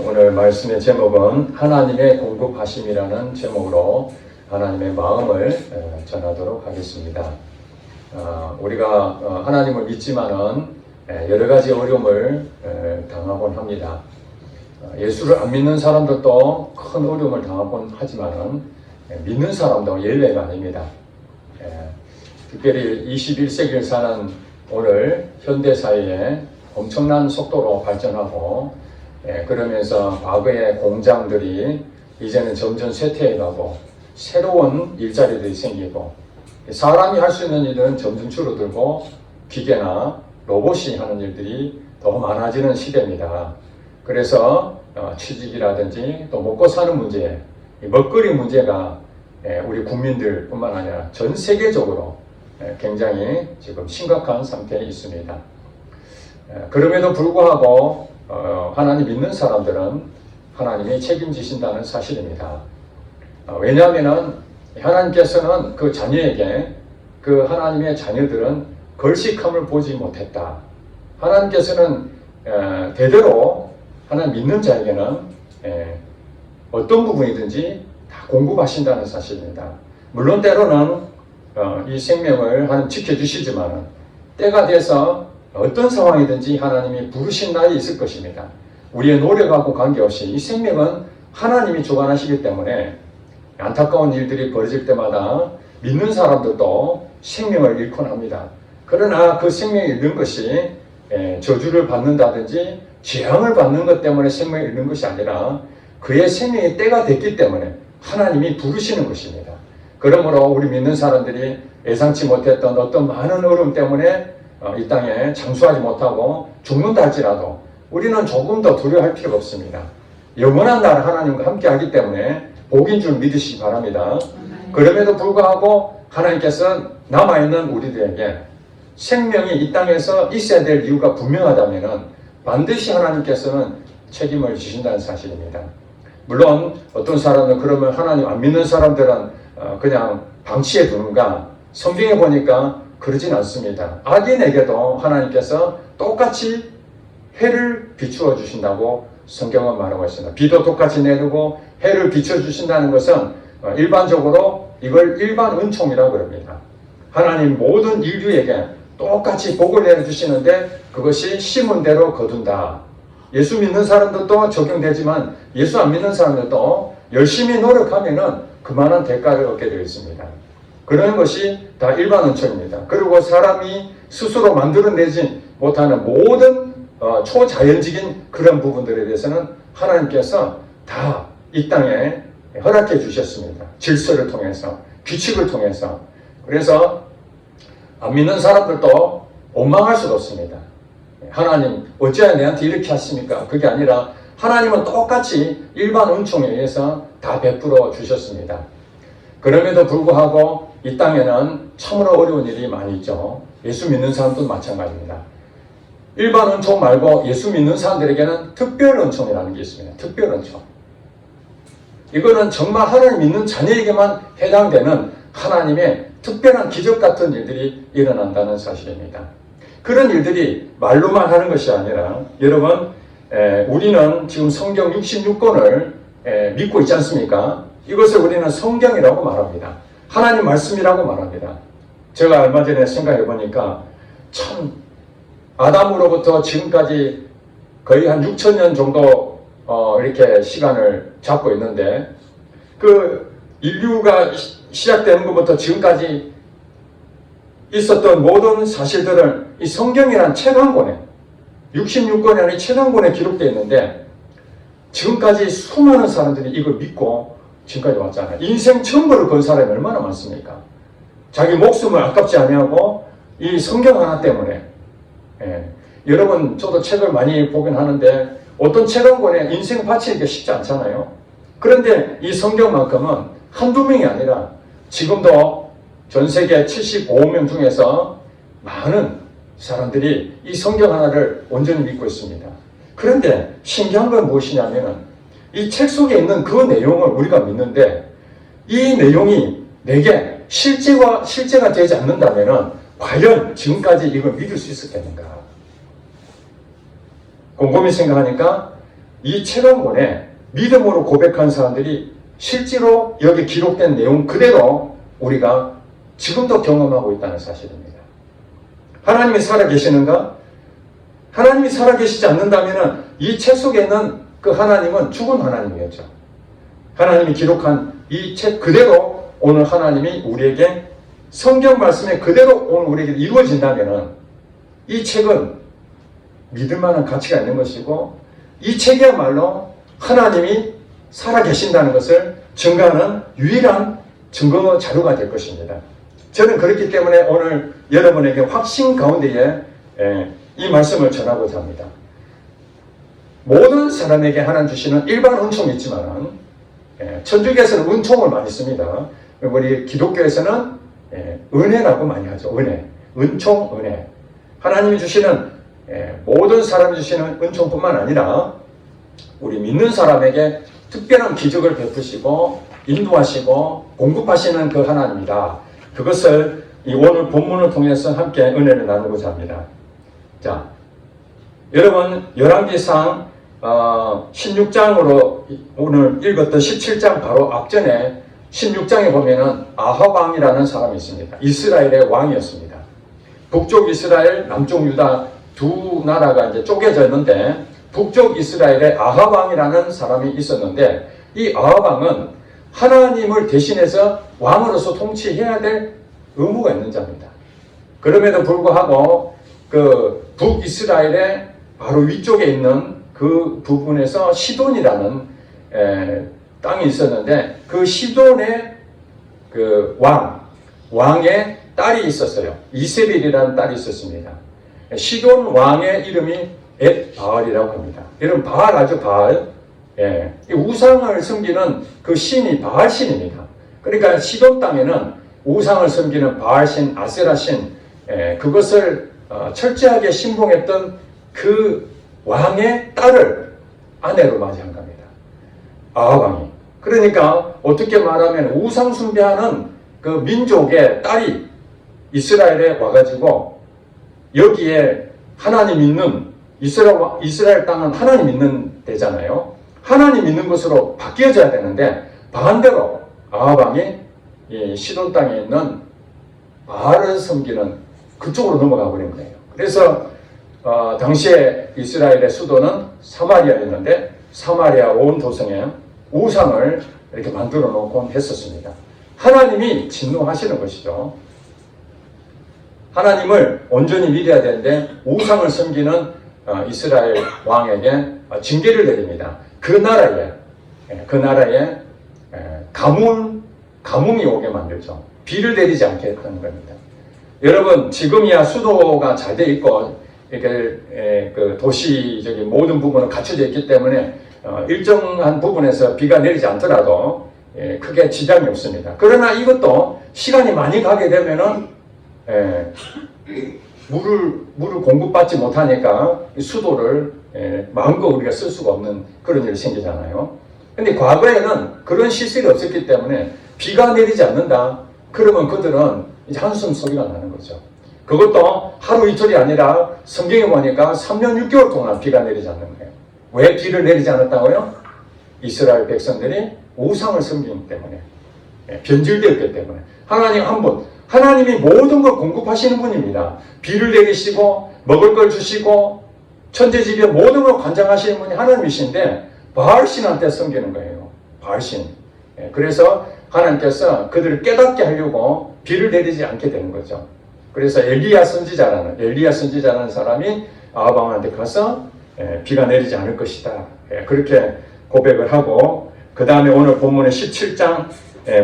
오늘 말씀의 제목은 하나님의 공급하심이라는 제목으로 하나님의 마음을 전하도록 하겠습니다. 우리가 하나님을 믿지만은 여러 가지 어려움을 당하곤 합니다. 예수를 안 믿는 사람들도 큰 어려움을 당하곤 하지만은 믿는 사람도 예외가 아닙니다. 특별히 21세기를 사는 오늘 현대사회에 엄청난 속도로 발전하고 그러면서 과거의 공장들이 이제는 점점 쇠퇴해가고 새로운 일자리들이 생기고 사람이 할 수 있는 일은 점점 줄어들고 기계나 로봇이 하는 일들이 더 많아지는 시대입니다. 그래서 취직이라든지 또 먹고 사는 문제, 먹거리 문제가 우리 국민들뿐만 아니라 전 세계적으로 굉장히 지금 심각한 상태에 있습니다. 그럼에도 불구하고 하나님 믿는 사람들은 하나님이 책임지신다는 사실입니다. 왜냐하면 하나님께서는 그 자녀에게 그 하나님의 자녀들은 걸식함을 보지 못했다. 하나님께서는 대대로 하나님 믿는 자에게는 어떤 부분이든지 다 공급하신다는 사실입니다. 물론 때로는 이 생명을 하나님 지켜주시지만 때가 돼서 어떤 상황이든지 하나님이 부르신 날이 있을 것입니다. 우리의 노력하고 관계없이 이 생명은 하나님이 주관하시기 때문에 안타까운 일들이 벌어질 때마다 믿는 사람들도 생명을 잃곤 합니다. 그러나 그 생명을 잃는 것이 저주를 받는다든지 재앙을 받는 것 때문에 생명을 잃는 것이 아니라 그의 생명의 때가 됐기 때문에 하나님이 부르시는 것입니다. 그러므로 우리 믿는 사람들이 예상치 못했던 어떤 많은 어려움 때문에 이 땅에 장수하지 못하고 죽는다 할지라도 우리는 조금 더 두려워할 필요가 없습니다. 영원한 날 하나님과 함께 하기 때문에 복인 줄 믿으시기 바랍니다. 그럼에도 불구하고 하나님께서 남아있는 우리들에게 생명이 이 땅에서 있어야 될 이유가 분명하다면 반드시 하나님께서는 책임을 지신다는 사실입니다. 물론 어떤 사람은 그러면 하나님 안 믿는 사람들은 그냥 방치해 두는가? 성경에 보니까 그러진 않습니다. 악인에게도 하나님께서 똑같이 해를 비추어 주신다고 성경은 말하고 있습니다. 비도 똑같이 내리고 해를 비춰 주신다는 것은 일반적으로 이걸 일반 은총이라고 그럽니다. 하나님 모든 인류에게 똑같이 복을 내려주시는데 그것이 심은 대로 거둔다. 예수 믿는 사람들도 적용되지만 예수 안 믿는 사람들도 열심히 노력하면은 그만한 대가를 얻게 되어 있습니다. 그런 것이 다 일반 은총입니다. 그리고 사람이 스스로 만들어내지 못하는 모든 초자연적인 그런 부분들에 대해서는 하나님께서 다 이 땅에 허락해 주셨습니다. 질서를 통해서, 규칙을 통해서. 그래서 안 믿는 사람들도 원망할 수가 없습니다. 하나님 어찌하여 내한테 이렇게 하십니까? 그게 아니라 하나님은 똑같이 일반 은총에 의해서 다 베풀어 주셨습니다. 그럼에도 불구하고 이 땅에는 참으로 어려운 일이 많이 있죠. 예수 믿는 사람도 마찬가지입니다. 일반 은총 말고 예수 믿는 사람들에게는 특별 은총이라는 게 있습니다. 특별 은총. 이거는 정말 하나님 믿는 자녀에게만 해당되는 하나님의 특별한 기적 같은 일들이 일어난다는 사실입니다. 그런 일들이 말로만 하는 것이 아니라 여러분 우리는 지금 성경 66권을 믿고 있지 않습니까? 이것을 우리는 성경이라고 말합니다. 하나님 말씀이라고 말합니다. 제가 얼마 전에 생각해 보니까 참 아담으로부터 지금까지 거의 한 6,000년 정도 이렇게 시간을 잡고 있는데 그 인류가 시작되는 것부터 지금까지 있었던 모든 사실들을 이 성경이라는 책 한 권에 66권이 아닌 책 한 권에 기록되어 있는데 지금까지 수많은 사람들이 이걸 믿고 지금까지 왔잖아요. 인생 전부를 건 사람이 얼마나 많습니까? 자기 목숨을 아깝지 아니하고 이 성경 하나 때문에 여러분 저도 책을 많이 보긴 하는데 어떤 책 한 권에 인생 바치기가 쉽지 않잖아요. 그런데 이 성경만큼은 한두 명이 아니라 지금도 전 세계 75명 중에서 많은 사람들이 이 성경 하나를 온전히 믿고 있습니다. 그런데 신기한 건 무엇이냐면 이 책 속에 있는 그 내용을 우리가 믿는데 이 내용이 내게 실제가 되지 않는다면 과연 지금까지 이걸 믿을 수 있었겠는가? 곰곰이 생각하니까 이 체감본에 믿음으로 고백한 사람들이 실제로 여기 기록된 내용 그대로 우리가 지금도 경험하고 있다는 사실입니다. 하나님이 살아계시는가? 하나님이 살아계시지 않는다면 이 책 속에 있는 그 하나님은 죽은 하나님이었죠. 하나님이 기록한 이 책 그대로 오늘 하나님이 우리에게 성경 말씀에 그대로 오늘 우리에게 이루어진다면 이 책은 믿을 만한 가치가 있는 것이고 이 책이야말로 하나님이 살아계신다는 것을 증거하는 유일한 증거 자료가 될 것입니다. 저는 그렇기 때문에 오늘 여러분에게 확신 가운데에 이 말씀을 전하고자 합니다. 모든 사람에게 하나님 주시는 일반 은총이 있지만 천주교에서는 은총을 많이 씁니다. 우리 기독교에서는 은혜라고 많이 하죠. 은혜, 은총, 은혜. 하나님이 주시는 모든 사람이 주시는 은총뿐만 아니라 우리 믿는 사람에게 특별한 기적을 베푸시고 인도하시고 공급하시는 그 하나님이다. 그것을 이 오늘 본문을 통해서 함께 은혜를 나누고자 합니다. 자, 여러분 열왕기상 16장으로 오늘 읽었던 17장 바로 앞전에 16장에 보면은 아합 왕이라는 사람이 있습니다. 이스라엘의 왕이었습니다. 북쪽 이스라엘, 남쪽 유다 두 나라가 이제 쪼개져 있는데 북쪽 이스라엘에 아합 왕이라는 사람이 있었는데 이 아합 왕은 하나님을 대신해서 왕으로서 통치해야 될 의무가 있는 자입니다. 그럼에도 불구하고 그 북이스라엘의 바로 위쪽에 있는 그 부분에서 시돈이라는 땅이 있었는데 그 시돈의 그 왕의 딸이 있었어요. 이세벨이라는 딸이 있었습니다. 시돈 왕의 이름이 엣바알이라고 합니다. 여러분 바알 아주 바알. 우상을 섬기는 그 신이 바알 신입니다. 그러니까 시돈 땅에는 우상을 섬기는 바알 신, 아세라 신 그것을 철저하게 신봉했던 그 왕의 딸을 아내로 맞이한 겁니다. 아합 왕이. 그러니까 어떻게 말하면 우상 숭배하는 그 민족의 딸이 이스라엘에 와가지고 여기에 하나님 믿는 이스라엘 땅은 하나님 믿는 데잖아요. 하나님 믿는 것으로 바뀌어져야 되는데 반대로 아합 왕이 이 시돈 땅에 있는 바알을 섬기는 그쪽으로 넘어가 버린 거예요. 그래서 당시에 이스라엘의 수도는 사마리아였는데 사마리아 온 도성에 우상을 이렇게 만들어 놓곤 했었습니다. 하나님이 진노하시는 것이죠. 하나님을 온전히 믿어야 되는데 우상을 섬기는 이스라엘 왕에게 징계를 내립니다. 그 나라에 가뭄이 오게 만들죠. 비를 내리지 않게 했다는 겁니다. 여러분 지금이야 수도가 잘 돼 있고 이게 그 도시적인 모든 부분은 갖춰져 있기 때문에 일정한 부분에서 비가 내리지 않더라도 크게 지장이 없습니다. 그러나 이것도 시간이 많이 가게 되면은 물을 공급받지 못하니까 수도를 마음껏 우리가 쓸 수가 없는 그런 일이 생기잖아요. 근데 과거에는 그런 시설이 없었기 때문에 비가 내리지 않는다. 그러면 그들은 이제 한숨 소리가 나는 거죠. 그것도 하루 이틀이 아니라 성경에 보니까 3년 6개월 동안 비가 내리지 않는 거예요. 왜 비를 내리지 않았다고요? 이스라엘 백성들이 우상을 섬기기 때문에, 변질되었기 때문에. 하나님 한 분, 하나님이 모든 걸 공급하시는 분입니다. 비를 내리시고 먹을 걸 주시고 천재지변 모든 걸 관장하시는 분이 하나님이신데 바알신한테 섬기는 거예요. 바알신. 그래서 하나님께서 그들을 깨닫게 하려고 비를 내리지 않게 되는 거죠. 그래서 엘리야 선지자라는 사람이 아합 왕한테 가서 비가 내리지 않을 것이다. 그렇게 고백을 하고 그 다음에 오늘 본문의 17장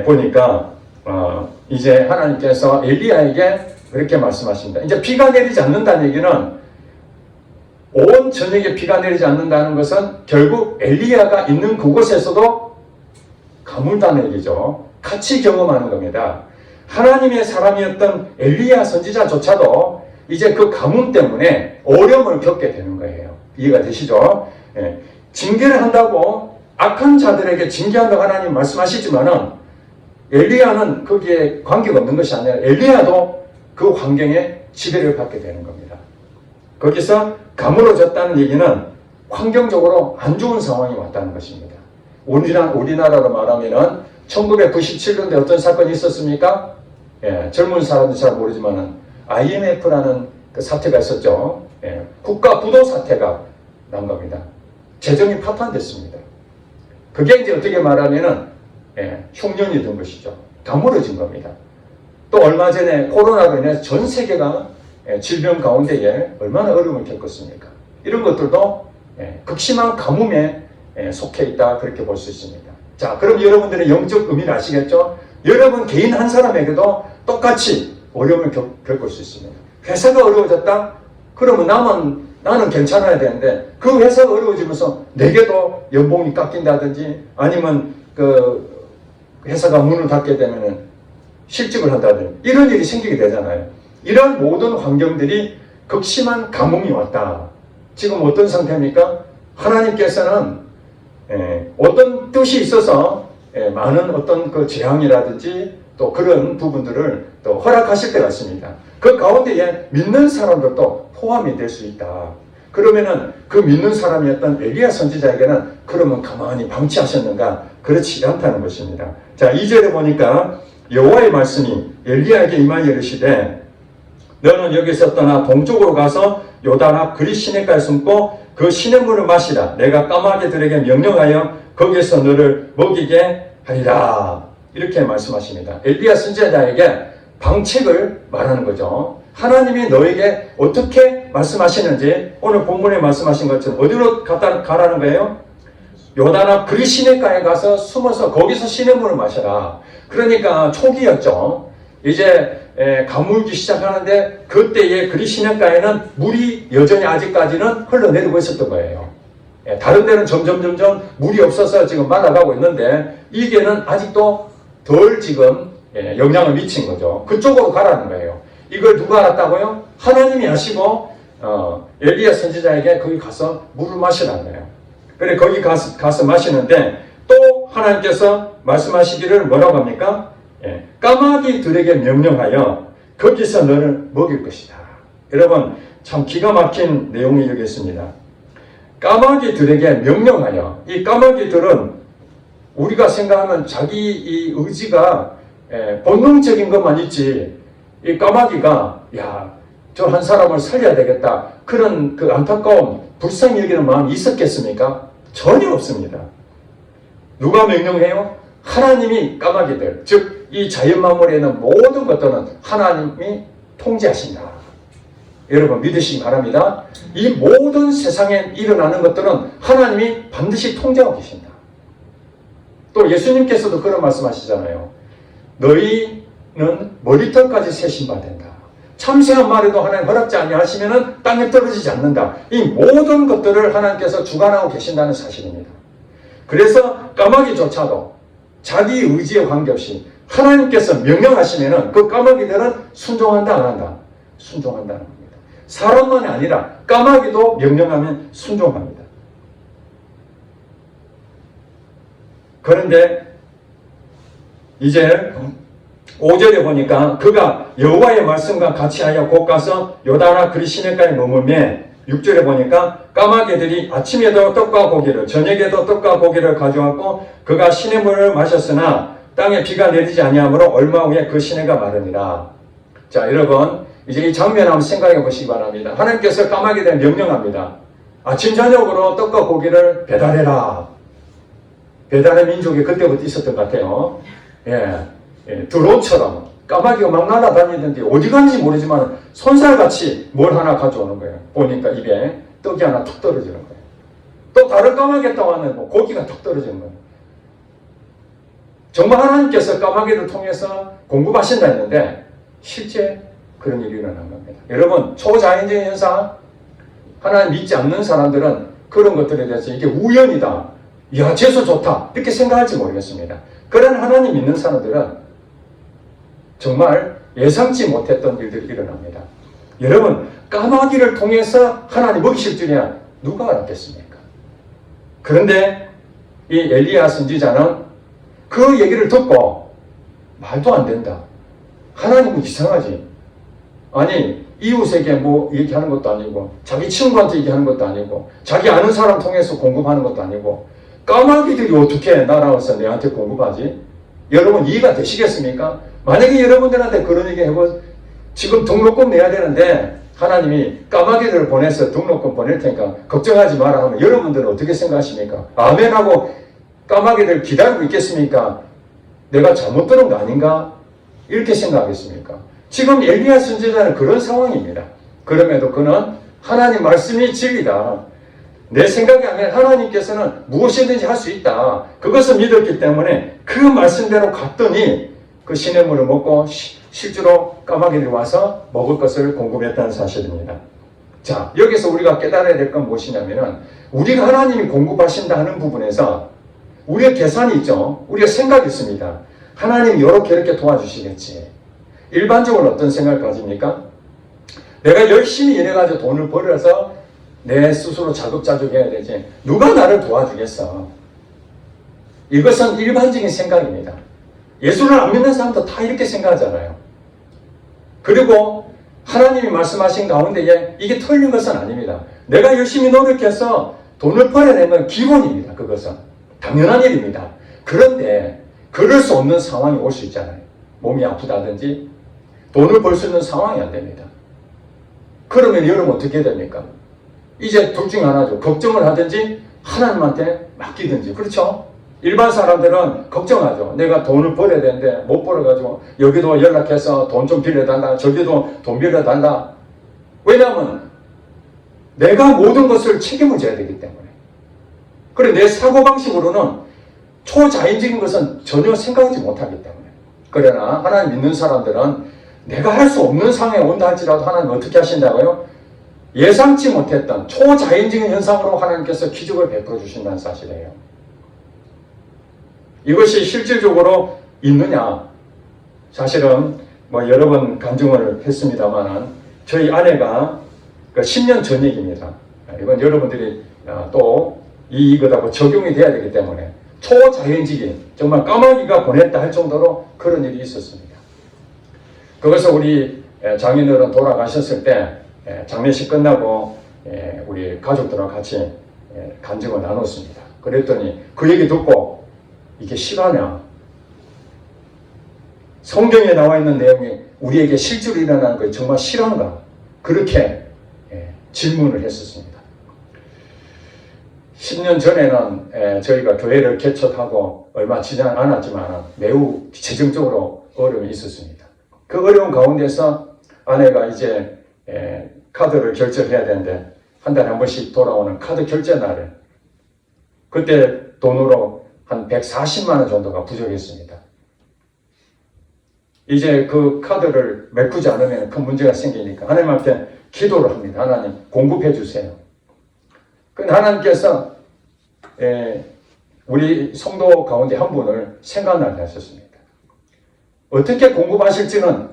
보니까 이제 하나님께서 엘리야에게 그렇게 말씀하십니다. 이제 비가 내리지 않는다는 얘기는 온 전역에 비가 내리지 않는다는 것은 결국 엘리야가 있는 그곳에서도 가물다는 얘기죠. 같이 경험하는 겁니다. 하나님의 사람이었던 엘리야 선지자조차도 이제 그 가뭄 때문에 어려움을 겪게 되는 거예요. 이해가 되시죠? 징계를 한다고 악한 자들에게 징계한다고 하나님 말씀하시지만은 엘리야는 거기에 관계가 없는 것이 아니라 엘리야도 그 환경에 지배를 받게 되는 겁니다. 거기서 가물어졌다는 얘기는 환경적으로 안 좋은 상황이 왔다는 것입니다. 우리나라로 말하면은 1997년도에 어떤 사건이 있었습니까? 예, 젊은 사람들 잘 모르지만은 IMF라는 그 사태가 있었죠. 예, 국가 부도 사태가 난 겁니다. 재정이 파탄됐습니다. 그게 이제 어떻게 말하면은 흉년이 된 것이죠. 가물어진 겁니다. 또 얼마 전에 코로나로 인해서 전 세계가 질병 가운데에 얼마나 어려움을 겪었습니까? 이런 것들도 극심한 가뭄에 속해 있다, 그렇게 볼 수 있습니다. 자, 그럼 여러분들의 영적 의미를 아시겠죠? 여러분 개인 한 사람에게도 똑같이 어려움을 겪을 수 있습니다. 회사가 어려워졌다? 그러면 나는 괜찮아야 되는데 그 회사가 어려워지면서 내게도 연봉이 깎인다든지 아니면 그 회사가 문을 닫게 되면은 실직을 한다든지 이런 일이 생기게 되잖아요. 이런 모든 환경들이 극심한 가뭄이 왔다. 지금 어떤 상태입니까? 하나님께서는 어떤 뜻이 있어서 많은 어떤 그 재앙이라든지 또 그런 부분들을 또 허락하실 때가 있습니다. 그 가운데에 믿는 사람들도 포함이 될 수 있다. 그러면은 그 믿는 사람이었던 엘리야 선지자에게는 그러면 가만히 방치하셨는가? 그렇지 않다는 것입니다. 자, 2절에 보니까 여호와의 말씀이 엘리야에게 임하여 이르시되 너는 여기서 떠나 동쪽으로 가서 요단 앞 그리 시내가에 숨고 그 시냇물을 마시라. 내가 까마귀들에게 명령하여 거기서 너를 먹이게 하리라. 이렇게 말씀하십니다. 엘리야 선지자에게 방책을 말하는 거죠. 하나님이 너에게 어떻게 말씀하시는지 오늘 본문에 말씀하신 것처럼 어디로 가라는 거예요? 요단 앞 그리 시냇가에 가서 숨어서 거기서 시냇물을 마셔라. 그러니까 초기였죠. 이제 가물기 시작하는데 그때의 그리 시냇가에는 물이 여전히 아직까지는 흘러내리고 있었던 거예요. 다른 데는 점점 물이 없어서 지금 말아가고 있는데 이게는 아직도 덜 지금 영향을 미친 거죠. 그쪽으로 가라는 거예요. 이걸 누가 알았다고요? 하나님이 아시고 엘리야 선지자에게 거기 가서 물을 마시라는 거예요. 그래 거기 가서 마시는데 또 하나님께서 말씀하시기를 뭐라고 합니까? 까마귀들에게 명령하여 거기서 너를 먹일 것이다. 여러분 참 기가 막힌 내용이 여기 있습니다. 까마귀들에게 명령하여, 이 까마귀들은 우리가 생각하면 자기 이 의지가 본능적인 것만 있지 이 까마귀가 저 한 사람을 살려야 되겠다 그런 그 안타까움 불쌍히 여기는 마음이 있었겠습니까? 전혀 없습니다. 누가 명령해요? 하나님이 까마귀들, 즉 이 자연 만물에 있는 모든 것들은 하나님이 통제하신다. 여러분 믿으시기 바랍니다. 이 모든 세상에 일어나는 것들은 하나님이 반드시 통제하고 계신다. 또 예수님께서도 그런 말씀하시잖아요. 너희는 머리털까지 세신받는다. 참새한 마리도 하나님 허락지 아니하시면 땅에 떨어지지 않는다. 이 모든 것들을 하나님께서 주관하고 계신다는 사실입니다. 그래서 까마귀조차도 자기 의지에 관계없이 하나님께서 명령하시면 그 까마귀들은 순종한다 안 한다? 순종한다는 겁니다. 사람만이 아니라 까마귀도 명령하면 순종합니다. 그런데 이제 5절에 보니까 그가 여호와의 말씀과 같이 하여 곧 가서 요단아 그리 시냇가에 머물며 6절에 보니까 까마귀들이 아침에도 떡과 고기를 저녁에도 떡과 고기를 가져왔고 그가 시냇물을 마셨으나 땅에 비가 내리지 아니하므로 얼마 후에 그 시내가 마르니라. 자 여러분 이제 이 장면 한번 생각해 보시기 바랍니다. 하나님께서 까마귀들 명령합니다. 아침 저녁으로 떡과 고기를 배달해라. 배달의 민족이 그때부터 있었던 것 같아요. 드론처럼 까마귀가 막 날아다니는데 어디 갔는지 모르지만 손살같이 뭘 하나 가져오는 거예요. 보니까 입에 떡이 하나 툭 떨어지는 거예요. 또 다른 까마귀가 떠왔는데 뭐 고기가 툭 떨어지는 거예요. 정말 하나님께서 까마귀를 통해서 공급하신다 했는데 실제 그런 일이 일어난 겁니다. 여러분 초자연적인 현상 하나님 믿지 않는 사람들은 그런 것들에 대해서 이게 우연이다. 이야 재수 좋다. 이렇게 생각할지 모르겠습니다. 그런 하나님 믿는 사람들은 정말 예상치 못했던 일들이 일어납니다. 여러분 까마귀를 통해서 하나님 먹이실 줄이야 누가 알았겠습니까? 그런데 이 엘리야 선지자는 그 얘기를 듣고 말도 안 된다. 하나님은 이상하지. 아니 이웃에게 뭐 얘기하는 것도 아니고 자기 친구한테 얘기하는 것도 아니고 자기 아는 사람 통해서 공급하는 것도 아니고 까마귀들이 어떻게 날아와서 내한테 공급하지? 여러분 이해가 되시겠습니까? 만약에 여러분들한테 그런 얘기 해보 지금 등록금 내야 되는데 하나님이 까마귀들을 보내서 등록금 보낼 테니까 걱정하지 마라 하면 여러분들은 어떻게 생각하십니까? 아멘하고 까마귀들 기다리고 있겠습니까? 내가 잘못 들은 거 아닌가? 이렇게 생각하겠습니까? 지금 엘리야 선지자는 그런 상황입니다. 그럼에도 그는 하나님 말씀이 진리다. 내 생각이 아니라 하나님께서는 무엇이든지 할 수 있다. 그것을 믿었기 때문에 그 말씀대로 갔더니 그 시냇물을 먹고 실제로 까마귀들이 와서 먹을 것을 공급했다는 사실입니다. 자, 여기서 우리가 깨달아야 될 건 무엇이냐면은 우리가 하나님이 공급하신다 하는 부분에서 우리의 계산이 있죠. 우리가 생각이 있습니다. 하나님이 이렇게 도와주시겠지. 일반적으로 어떤 생각을 가집니까? 내가 열심히 일해가지고 돈을 벌어서 내 스스로 자급자족해야 되지. 누가 나를 도와주겠어? 이것은 일반적인 생각입니다. 예수를 안 믿는 사람도 다 이렇게 생각하잖아요. 그리고 하나님이 말씀하신 가운데 이게 틀린 것은 아닙니다. 내가 열심히 노력해서 돈을 벌어내는 기본입니다. 그것은 당연한 일입니다. 그런데 그럴 수 없는 상황이 올 수 있잖아요. 몸이 아프다든지 돈을 벌 수 있는 상황이 안 됩니다. 그러면 여러분 어떻게 됩니까? 이제 둘 중 하나죠. 걱정을 하든지 하나님한테 맡기든지. 그렇죠? 일반 사람들은 걱정하죠. 내가 돈을 벌어야 되는데 못 벌어가지고 여기도 연락해서 돈 좀 빌려달라, 저기도 돈 빌려달라. 왜냐하면 내가 모든 것을 책임을 져야 되기 때문에. 그래 내 사고방식으로는 초자연적인 것은 전혀 생각하지 못하기 때문에. 그러나 하나님 믿는 사람들은 내가 할 수 없는 상황에 온다 할지라도 하나님 어떻게 하신다고요? 예상치 못했던 초자연적인 현상으로 하나님께서 기적을 베풀어 주신다는 사실이에요. 이것이 실질적으로 있느냐? 사실은 뭐 여러 번 간증을 했습니다만 저희 아내가 10년 전 얘기입니다. 이건 여러분들이 또 이것하고 적용이 돼야 되기 때문에 초자연적인 정말 까마귀가 보냈다 할 정도로 그런 일이 있었습니다. 그것을 우리 장인어른 돌아가셨을 때 장례식 끝나고 우리 가족들과 같이 간증을 나눴습니다. 그랬더니 그 얘기 듣고 이게 실화냐? 성경에 나와 있는 내용이 우리에게 실제로 일어나는 것이 정말 실화인가? 그렇게 질문을 했었습니다. 10년 전에는 저희가 교회를 개척하고 얼마 지나지 않았지만 매우 재정적으로 어려움이 있었습니다. 그 어려운 가운데서 아내가 이제 카드를 결제해야 되는데 한 달에 한 번씩 돌아오는 카드 결제 날에 그때 돈으로 한 140만 원 정도가 부족했습니다. 이제 그 카드를 메꾸지 않으면 큰 문제가 생기니까 하나님한테 기도를 합니다. 하나님 공급해 주세요. 근데 하나님께서 우리 성도 가운데 한 분을 생각나게 하셨습니다. 어떻게 공급하실지는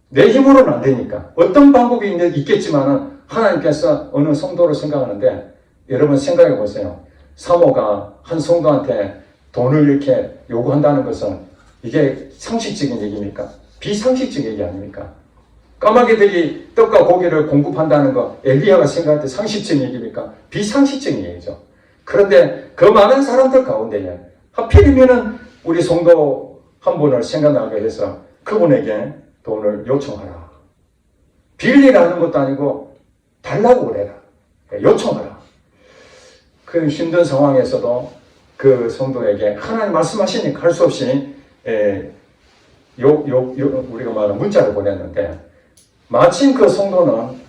내 힘으로는 안 되니까 어떤 방법이 있겠지만 하나님께서 어느 성도를 생각하는데 여러분 생각해 보세요. 사모가 한 성도한테 돈을 이렇게 요구한다는 것은 이게 상식적인 얘기입니까? 비상식적인 얘기 아닙니까? 까마귀들이 떡과 고기를 공급한다는 거 엘리야가 생각할 때 상식적인 얘기입니까? 비상식적인 얘기죠. 그런데 그 많은 사람들 가운데에 하필이면은 우리 성도 한 분을 생각나게 해서 그분에게 돈을 요청하라. 빌리라는 것도 아니고 달라고 그래라. 요청하라. 그 힘든 상황에서도 그 성도에게 하나님 말씀하시니까 할 수 없이 우리가 말하는 문자를 보냈는데 마침 그 성도는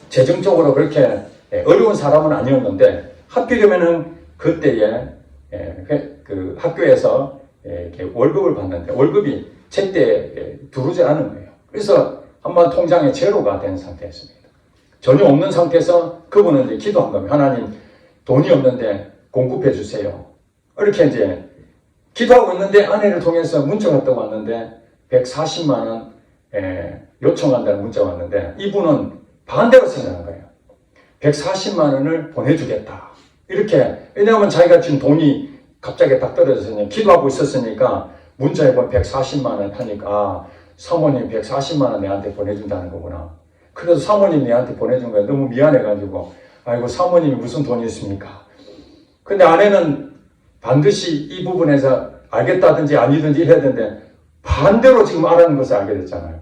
재정적으로 그렇게 어려운 사람은 아니었는데 하필이면은 그때에 그 학교에서 이렇게 월급을 받는데 월급이 제때 들어오지 않은 거예요. 그래서 한번 통장에 제로가 된 상태였습니다. 전혀 없는 상태에서 그분은 이제 기도한 겁니다. 하나님 돈이 없는데 공급해 주세요. 이렇게 이제 기도하고 있는데 아내를 통해서 문자가 떠왔는데 140만 원 요청한다는 문자가 왔는데 이분은 반대로 생각한 거예요. 140만 원을 보내주겠다. 이렇게 왜냐하면 자기가 지금 돈이 갑자기 딱 떨어져서 기도하고 있었으니까 문자에 보면 140만 원 하니까 사모님 140만 원 내한테 보내준다는 거구나. 그래서 사모님이 내한테 보내준 거예요. 너무 미안해가지고. 아이고, 사모님이 무슨 돈이 있습니까? 근데 아내는 반드시 이 부분에서 알겠다든지 아니든지 해야 되는데 반대로 지금 알아는 것을 알게 됐잖아요.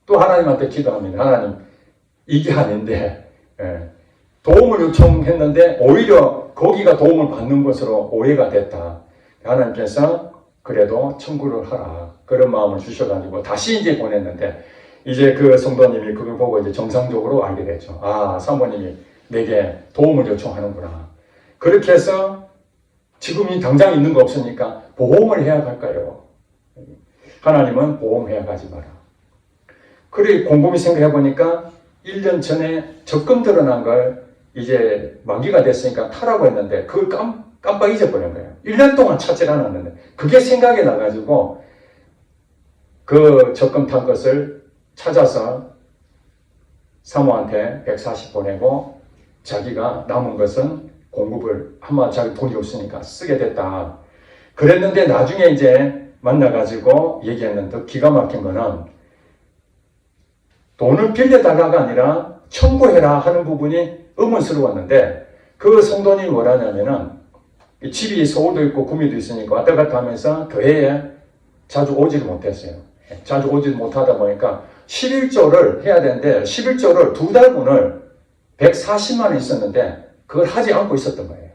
또 하나님한테 기도합니다. 하나님, 이게 아닌데, 도움을 요청했는데 오히려 거기가 도움을 받는 것으로 오해가 됐다. 하나님께서 그래도 청구를 하라. 그런 마음을 주셔가지고 다시 이제 보냈는데, 이제 그 성도님이 그걸 보고 이제 정상적으로 알게 됐죠. 아, 사모님이 내게 도움을 요청하는구나. 그렇게 해서 지금이 당장 있는 거 없으니까 보험을 해야 할까요? 하나님은 보험해야 가지 마라. 그래 곰곰이 생각해 보니까 1년 전에 적금 드러난 걸 이제 만기가 됐으니까 타라고 했는데 그걸 깜빡 잊어버린 거예요. 1년 동안 찾질 않았는데 그게 생각이 나가지고 그 적금 탄 것을 찾아서 사모한테 140 보내고 자기가 남은 것은 공급을 한번 자기 돈이 없으니까 쓰게 됐다. 그랬는데 나중에 이제 만나가지고 얘기했는데 더 기가 막힌 거는 돈을 빌려달라가 아니라 청구해라 하는 부분이 의문스러웠는데 그 성도님이 뭐라냐면은 집이 서울도 있고 구미도 있으니까 왔다 갔다 하면서 교회에 자주 오지를 못했어요. 자주 오지를 못하다 보니까 11조를 해야 되는데 11조를 2달분을 140만 원 있었는데 그걸 하지 않고 있었던 거예요.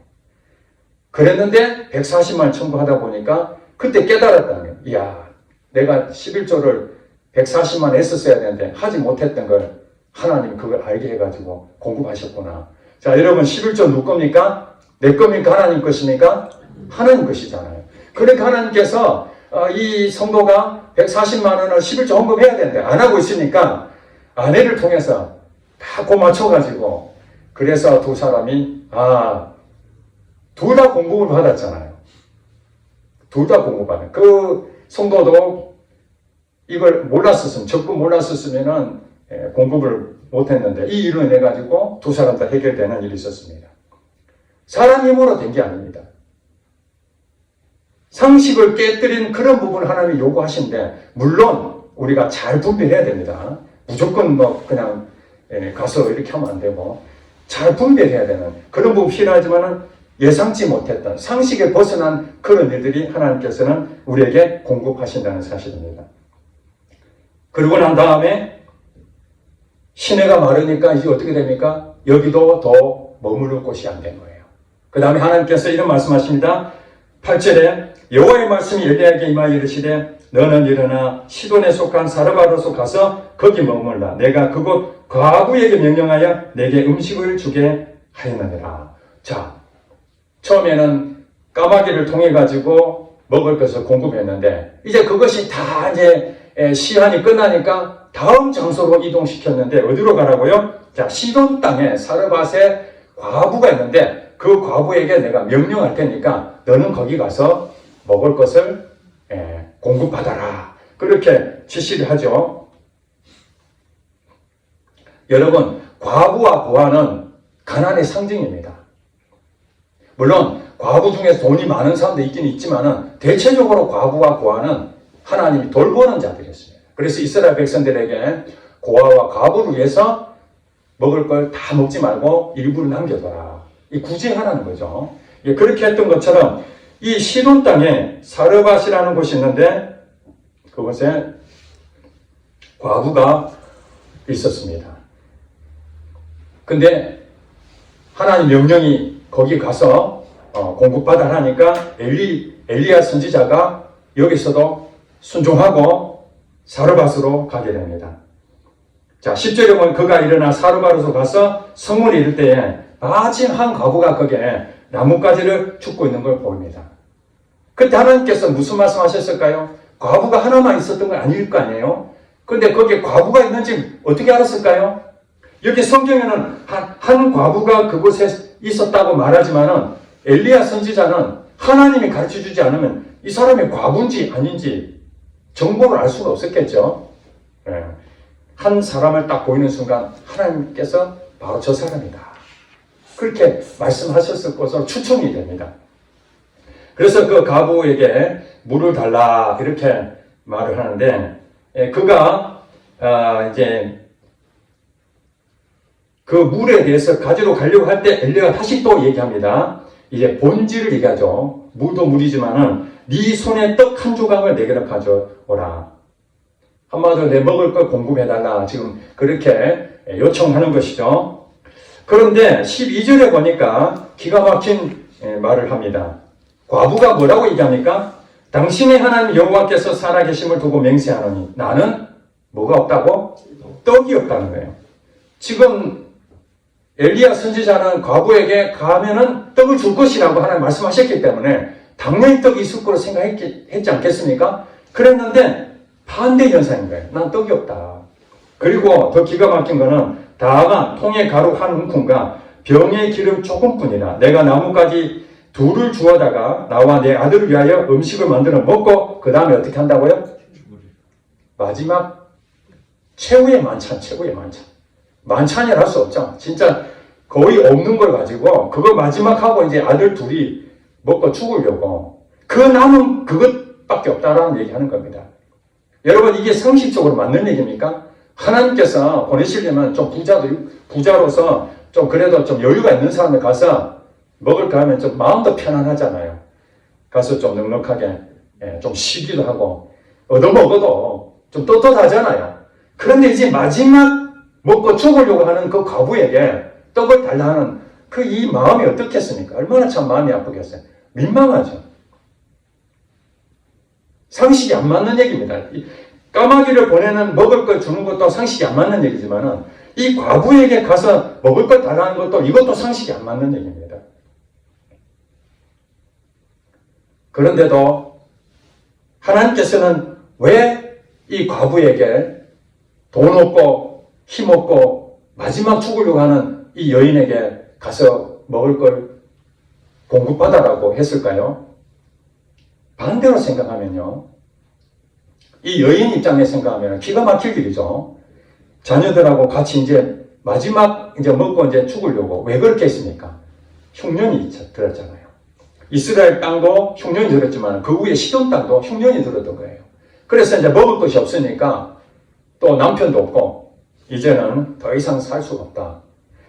그랬는데 140만 원 청구하다 보니까 그때 깨달았다는 거예요. 이야, 내가 11조를 140만 원 했었어야 되는데 하지 못했던 걸 하나님 그걸 알게 해가지고 공급하셨구나. 자, 여러분 11조 누구 겁니까? 내 겁니까? 하나님 것입니까? 하나님 것이잖아요. 그러니까 하나님께서 이 성도가 140만 원을 11조 헌금해야 되는데 안 하고 있으니까 아내를 통해서 다 맞춰가지고 그래서 두 사람이 둘 다 공급을 받았잖아요. 둘 다 공급받은. 그 성도도 이걸 몰랐었으면, 적금 몰랐었으면은 공급을 못했는데 이 일로 인해 가지고 두 사람 다 해결되는 일이 있었습니다. 사람 힘으로 된 게 아닙니다. 상식을 깨뜨린 그런 부분을 하나님이 요구하신데 물론 우리가 잘 분배해야 됩니다. 무조건 뭐 그냥 가서 이렇게 하면 안 되고 잘 분배해야 되는 그런 부분이 필요하지만은 예상치 못했던 상식에 벗어난 그런 일들이 하나님께서는 우리에게 공급하신다는 사실입니다. 그러고 난 다음에 시내가 마르니까 이제 어떻게 됩니까? 여기도 더 머무를 곳이 안 된 거예요. 그 다음에 하나님께서 이런 말씀하십니다. 8절에 여호와의 말씀이 엘리야에게 임하여 이르시되 너는 일어나 시돈에 속한 사르바로서 가서 거기 머물라. 내가 그곳 과부에게 명령하여 내게 음식을 주게 하였느니라. 자, 처음에는 까마귀를 통해 가지고 먹을 것을 공급했는데 이제 그것이 다 이제 시한이 끝나니까 다음 장소로 이동시켰는데 어디로 가라고요? 자, 시돈 땅에 사르밧의 과부가 있는데 그 과부에게 내가 명령할 테니까 너는 거기 가서 먹을 것을 공급받아라. 그렇게 지시를 하죠. 여러분, 과부와 부하는 가난의 상징입니다. 물론 과부 중에서 돈이 많은 사람도 있긴 있지만은 대체적으로 과부와 부하는 하나님이 돌보는 자들이었습니다. 그래서 이스라엘 백성들에게 고아와 과부를 위해서 먹을 걸 다 먹지 말고 일부를 남겨둬라. 이 구제하라는 거죠. 그렇게 했던 것처럼 이 시돈 땅에 사르밧이라는 곳이 있는데 그곳에 과부가 있었습니다. 근데 하나님 명령이 거기 가서 공급받아라니까 엘리야 선지자가 여기서도 순종하고 사르밧으로 가게 됩니다. 자, 10절에 보면 그가 일어나 사르밧으로 가서 성문에 이를 때에 마침 한 과부가 거기에 나뭇가지를 줍고 있는 걸 보입니다. 그때 하나님께서 무슨 말씀하셨을까요? 과부가 하나만 있었던 건 아닐 거 아니에요? 그런데 거기에 과부가 있는지 어떻게 알았을까요? 여기 성경에는 한 과부가 그곳에 있었다고 말하지만은 엘리야 선지자는 하나님이 가르쳐주지 않으면 이 사람이 과부인지 아닌지 정보를 알 수가 없었겠죠. 한 사람을 딱 보이는 순간 하나님께서 바로 저 사람이다. 그렇게 말씀하셨을 것으로 추측이 됩니다. 그래서 그 과부에게 물을 달라 이렇게 말을 하는데 그가 이제 그 물에 대해서 가지러 가려고 할 때 엘리야가 다시 또 얘기합니다. 이제 본질을 얘기하죠. 물도 물이지만은 네 손에 떡 한 조각을 내게로 가져오라. 한마디로 내 먹을 걸 공급해달라. 지금 그렇게 요청하는 것이죠. 그런데 12절에 보니까 기가 막힌 말을 합니다. 과부가 뭐라고 얘기합니까? 당신의 하나님 여호와께서 살아계심을 두고 맹세하노니 나는 뭐가 없다고? 떡이 없다는 거예요. 지금 엘리야 선지자는 과부에게 가면은 떡을 줄 것이라고 하나님 말씀하셨기 때문에 당연히 떡이 있을 거로 생각했지 않겠습니까? 그랬는데 반대 현상인 거예요. 난 떡이 없다. 그리고 더 기가 막힌 거는 다만 통에 가루 한 움큼과 병에 기름 조금뿐이라 내가 나뭇가지 둘을 주워다가 나와 내 아들을 위하여 음식을 만들어 먹고 그 다음에 어떻게 한다고요? 마지막 최후의 만찬, 최후의 만찬. 만찬이라 할 수 없죠. 진짜 거의 없는 걸 가지고 그거 마지막 하고 이제 아들 둘이 먹고 죽으려고 그 남은 그것밖에 없다라는 얘기 하는 겁니다. 여러분 이게 상식적으로 맞는 얘기입니까? 하나님께서 보내시려면 좀 부자로서 좀 그래도 좀 여유가 있는 사람들 가서 먹을까 하면 좀 마음도 편안하잖아요. 가서 좀 넉넉하게 좀 쉬기도 하고 얻어먹어도 좀 떳떳하잖아요. 그런데 이제 마지막 먹고 죽으려고 하는 그 과부에게 떡을 달라는 그 이 마음이 어떻겠습니까? 얼마나 참 마음이 아프겠어요. 민망하죠. 상식이 안 맞는 얘기입니다. 까마귀를 보내는 먹을 걸 주는 것도 상식이 안 맞는 얘기지만은 이 과부에게 가서 먹을 걸 달라는 것도 이것도 상식이 안 맞는 얘기입니다. 그런데도 하나님께서는 왜 이 과부에게 돈 없고 힘 없고 마지막 죽으려고 하는 이 여인에게 가서 먹을 걸 공급받아라고 했을까요? 반대로 생각하면요. 이 여인 입장에 생각하면 기가 막힐 일이죠. 자녀들하고 같이 이제 마지막 이제 먹고 이제 죽으려고 왜 그렇게 했습니까? 흉년이 들었잖아요. 이스라엘 땅도 흉년이 들었지만 그 위에 시돈 땅도 흉년이 들었던 거예요. 그래서 이제 먹을 것이 없으니까 또 남편도 없고 이제는 더 이상 살 수가 없다.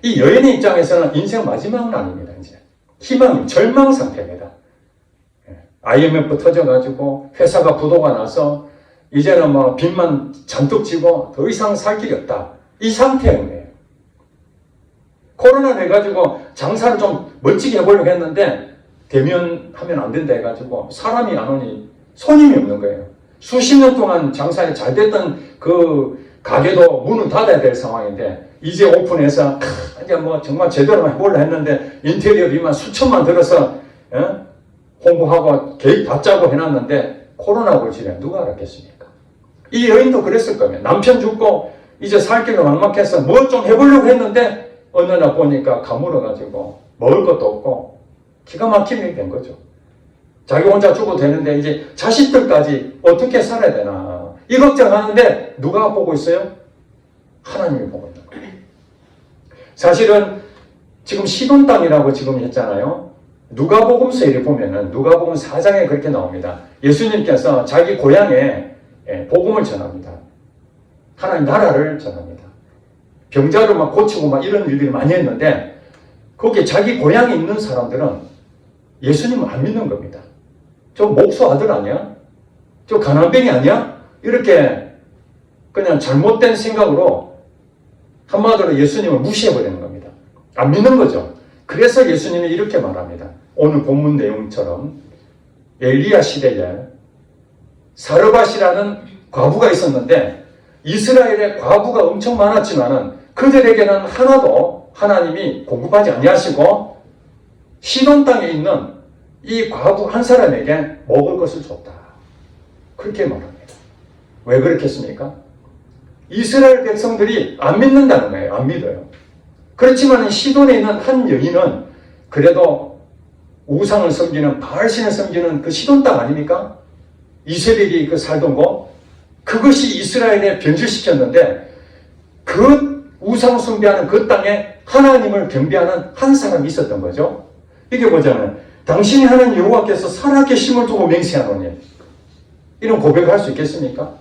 이 여인의 입장에서는 인생 마지막 날입니다. 이제 희망, 절망 상태입니다. IMF 터져가지고 회사가 부도가 나서 이제는 뭐 빚만 잔뜩 지고 더 이상 살 길이 없다. 이 상태인 거예요. 코로나 해가지고 장사를 좀 멋지게 해보려고 했는데 대면하면 안 된다 해가지고 사람이 안 오니 손님이 없는 거예요. 수십 년 동안 장사에 잘 됐던 그 가게도 문을 닫아야 될 상황인데 이제 오픈해서 이제 뭐 정말 제대로 해보려 했는데 인테리어 비만 수천만 들어서 홍보하고 계획 다 짜고 해놨는데 코로나 올 줄에 누가 알았겠습니까? 이 여인도 그랬을 거예요. 남편 죽고 이제 살 길로 막막해서 뭐 좀 해보려고 했는데 어느 날 보니까 가물어가지고 먹을 것도 없고 기가 막힌 일이 된 거죠. 자기 혼자 죽어도 되는데 이제 자식들까지 어떻게 살아야 되나 이 걱정하는데 누가 보고 있어요? 하나님이 보고 있는 거예요. 사실은 지금 시돈 땅이라고 지금 했잖아요. 누가복음서에 보면은 누가복음 4장에 그렇게 나옵니다. 예수님께서 자기 고향에 복음을 전합니다. 하나님 나라를 전합니다. 병자를 막 고치고 막 이런 일들을 많이 했는데 거기에 자기 고향에 있는 사람들은 예수님을 안 믿는 겁니다. 저 목수 아들 아니야? 저 가난뱅이 아니야? 이렇게 그냥 잘못된 생각으로 한마디로 예수님을 무시해버리는 겁니다. 안 믿는 거죠. 그래서 예수님이 이렇게 말합니다. 오늘 본문 내용처럼 엘리야 시대에 사르밧이라는 과부가 있었는데 이스라엘에 과부가 엄청 많았지만은 그들에게는 하나도 하나님이 공급하지 아니하시고 시돈 땅에 있는 이 과부 한 사람에게 먹을 것을 줬다. 그렇게 말합니다. 왜 그렇겠습니까? 이스라엘 백성들이 안 믿는다는 거예요. 안 믿어요. 그렇지만 시돈에 있는 한 여인은 그래도 우상을 섬기는 바알신을 섬기는 그 시돈 땅 아닙니까? 이세벨이 그 살던 곳 그것이 이스라엘에 변질시켰는데 그 우상 숭배하는 그 땅에 하나님을 경배하는 한 사람이 있었던 거죠. 이게 뭐냐면 당신이 하나님 여호와께서 살아계심을 두고 맹세하노니 이런 고백을 할 수 있겠습니까?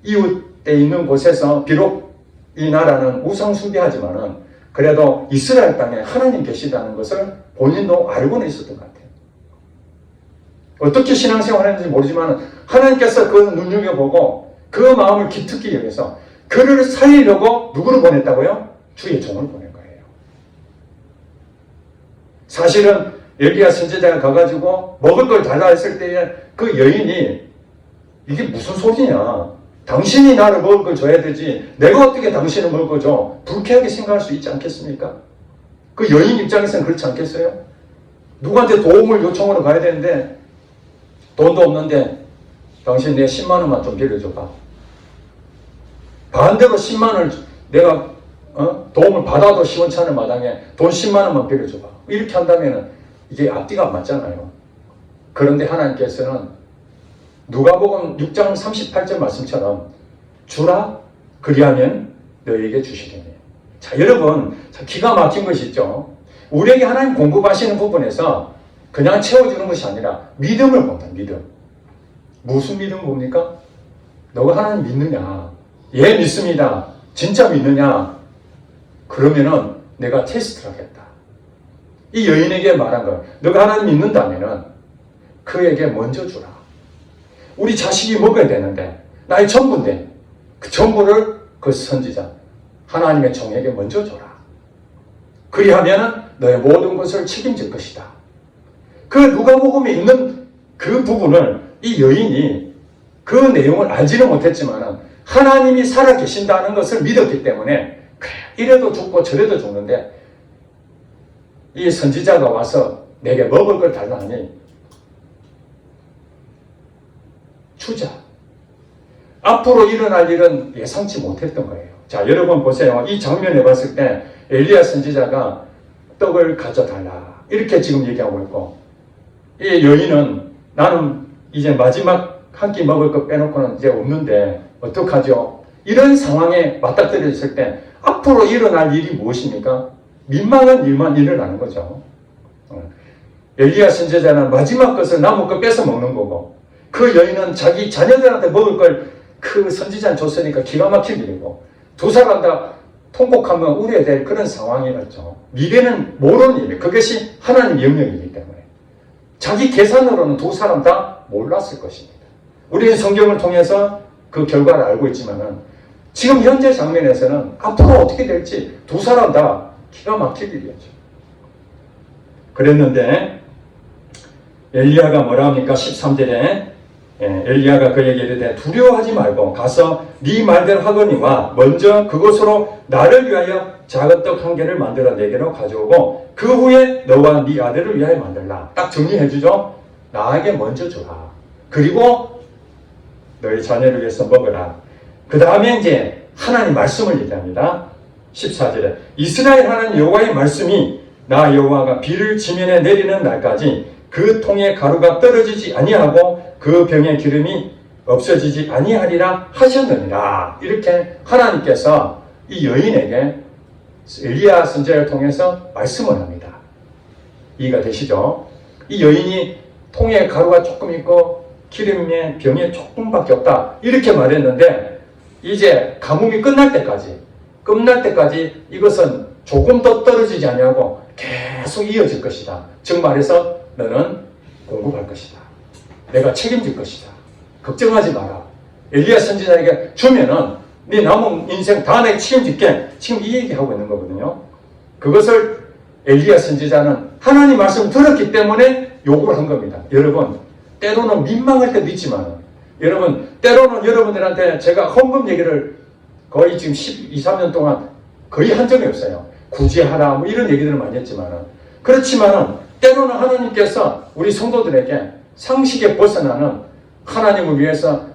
이웃에 있는 곳에서 비록 이 나라는 우상 숭배하지만은 그래도 이스라엘 땅에 하나님 계시다는 것을 본인도 알고는 있었던 것 같아요. 어떻게 신앙생활 했는지 모르지만 하나님께서 그 눈여겨보고 그 마음을 기특히 여겨서 그를 살리려고 누구를 보냈다고요? 주의 종을 보낸 거예요. 사실은 엘리야 선지자가 가가지고 먹을 걸 달라 했을 때에 그 여인이 이게 무슨 소리냐, 당신이 나를 먹을 걸 줘야 되지 내가 어떻게 당신을 먹을 걸 줘, 불쾌하게 생각할 수 있지 않겠습니까? 그 여인 입장에서는 그렇지 않겠어요? 누구한테 도움을 요청하러 가야 되는데 돈도 없는데 당신 내 10만 원만 좀 빌려줘봐. 반대로 10만 원을 내가 도움을 받아도 시원찮은 마당에 돈 10만 원만 빌려줘봐. 이렇게 한다면 이게 앞뒤가 안 맞잖아요. 그런데 하나님께서는 누가복음 6장 38절 말씀처럼 주라 그리하면 너에게 주시리니. 자, 여러분, 기가 막힌 것이 있죠. 우리에게 하나님 공급하시는 부분에서 그냥 채워주는 것이 아니라 믿음을 본다. 믿음. 무슨 믿음 봅니까? 너가 하나님 믿느냐? 예, 믿습니다. 진짜 믿느냐? 그러면은 내가 테스트를 하겠다. 이 여인에게 말한 거예요. 너가 하나님 믿는다면은 그에게 먼저 주라. 우리 자식이 먹어야 되는데 나의 전부인데 그 전부를 그 선지자 하나님의 종에게 먼저 줘라. 그리하면 너의 모든 것을 책임질 것이다. 그 누가복음에 있는 그 부분을 이 여인이 그 내용을 알지는 못했지만 하나님이 살아계신다는 것을 믿었기 때문에 그래, 이래도 죽고 저래도 죽는데 이 선지자가 와서 내게 먹을 걸 달라 하니 주자. 앞으로 일어날 일은 예상치 못했던 거예요. 자, 여러분 보세요. 이 장면에 봤을 때 엘리야 선지자가 떡을 가져달라 이렇게 지금 얘기하고 있고, 이 여인은 나는 이제 마지막 한 끼 먹을 거 빼놓고는 이제 없는데 어떡하죠? 이런 상황에 맞닥뜨려졌을 때 앞으로 일어날 일이 무엇입니까? 민망한 일만 일어나는 거죠. 엘리야 선지자는 마지막 것을 남은 거 뺏어 먹는 거고, 그 여인은 자기 자녀들한테 먹을 걸 그 선지자는 줬으니까 기가 막힌 일이고, 두 사람 다 통곡하면 울어야 될 그런 상황이었죠. 미래는 모르는 일, 그것이 하나님 영역이기 때문에 자기 계산으로는 두 사람 다 몰랐을 것입니다. 우리는 성경을 통해서 그 결과를 알고 있지만은 지금 현재 장면에서는 앞으로 어떻게 될지 두 사람 다 기가 막힐 일이었죠. 그랬는데 엘리야가 뭐라 합니까? 13절에 엘리야가 그에게 이르되 두려워하지 말고 가서 네 말대로 하거니와 먼저 그곳으로 나를 위하여 작은 떡 한 개를 만들어 내게로 가져오고 그 후에 너와 네 아들을 위하여 만들라. 딱 정리해 주죠. 나에게 먼저 주라. 그리고 너희 자녀를 위해서 먹으라. 그 다음에 이제 하나님 말씀을 얘기합니다. 14절에 이스라엘 하나님 여호와의 말씀이 나 여호와가 비를 지면에 내리는 날까지 그 통에 가루가 떨어지지 아니하고 그 병의 기름이 없어지지 아니하리라 하셨느니라. 이렇게 하나님께서 이 여인에게 엘리야 선지자를 통해서 말씀을 합니다. 이해가 되시죠? 이 여인이 통에 가루가 조금 있고 기름에 병에 조금밖에 없다 이렇게 말했는데, 이제 가뭄이 끝날 때까지 이것은 조금 더 떨어지지 아니하고 계속 이어질 것이다. 즉 말해서 너는 공급할 것이다. 내가 책임질 것이다. 걱정하지 마라. 엘리야 선지자에게 주면은 네 남은 인생 다 내가 책임질게. 지금 이 얘기하고 있는 거거든요. 그것을 엘리야 선지자는 하나님 말씀을 들었기 때문에 요구를 한 겁니다. 여러분, 때로는 민망할 때도 있지만, 여러분, 때로는 여러분들한테 제가 헌금 얘기를 거의 지금 12, 13년 동안 거의 한 적이 없어요. 굳이 하라, 뭐 이런 얘기들을 많이 했지만은, 그렇지만은, 때로는 하나님께서 우리 성도들에게 상식에 벗어나는 하나님을 위해서,